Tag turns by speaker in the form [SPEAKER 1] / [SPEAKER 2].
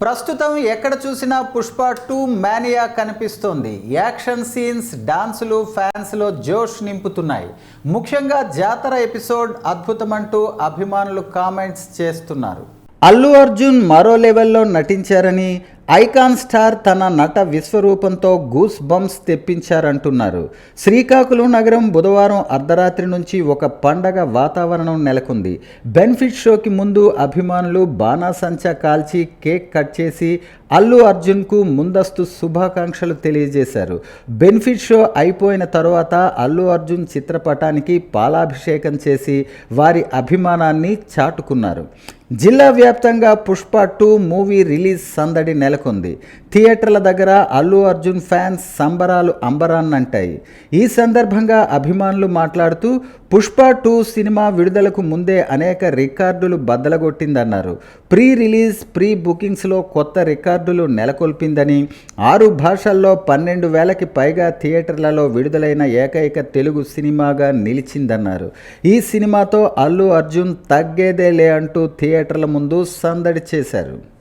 [SPEAKER 1] ప్రస్తుతం ఎక్కడ చూసినా పుష్ప 2 మేనియా కనిపిస్తోంది. యాక్షన్ సీన్స్, డాన్సులు ఫ్యాన్స్లో జోష్ నింపుతున్నాయి. ముఖ్యంగా జాతర ఎపిసోడ్ అద్భుతమంటూ అభిమానులు కామెంట్స్ చేస్తున్నారు. అల్లు అర్జున్ మరో లెవెల్లో నటించారని, ఐకాన్ స్టార్ తన నట విశ్వరూపంతో గూస్ బంప్స్ తెప్పించారంటున్నారు. శ్రీకాకుళం నగరం బుధవారం అర్ధరాత్రి నుంచి ఒక పండగ వాతావరణం నెలకొంది. బెనిఫిట్ షోకి ముందు అభిమానులు బాణాసంచా కాల్చి కేక్ కట్ చేసి అల్లు అర్జున్కు ముందస్తు శుభాకాంక్షలు తెలియజేశారు. బెనిఫిట్ షో అయిపోయిన తరువాత అల్లు అర్జున్ చిత్రపటానికి పాలాభిషేకం చేసి వారి అభిమానాన్ని చాటుకున్నారు. జిల్లా వ్యాప్తంగా పుష్ప 2 మూవీ రిలీజ్ సందడి నెలకొంది. థియేటర్ల దగ్గర అల్లు అర్జున్ ఫ్యాన్స్ సంబరాలు అంబరాన్నంటాయి. ఈ సందర్భంగా అభిమానులు మాట్లాడుతూ పుష్ప 2 సినిమా విడుదలకు ముందే అనేక రికార్డులు బద్దలగొట్టిందన్నారు. ప్రీ రిలీజ్, ప్రీ బుకింగ్స్లో కొత్త రికార్డులు నెలకొల్పిందని, 6 భాషల్లో 12,000కి పైగా థియేటర్లలో విడుదలైన ఏకైక తెలుగు సినిమాగా నిలిచిందన్నారు. ఈ సినిమాతో అల్లు అర్జున్ తగ్గేదేలే అంటూ థియేటర్ల ముందు సందడి చేశారు.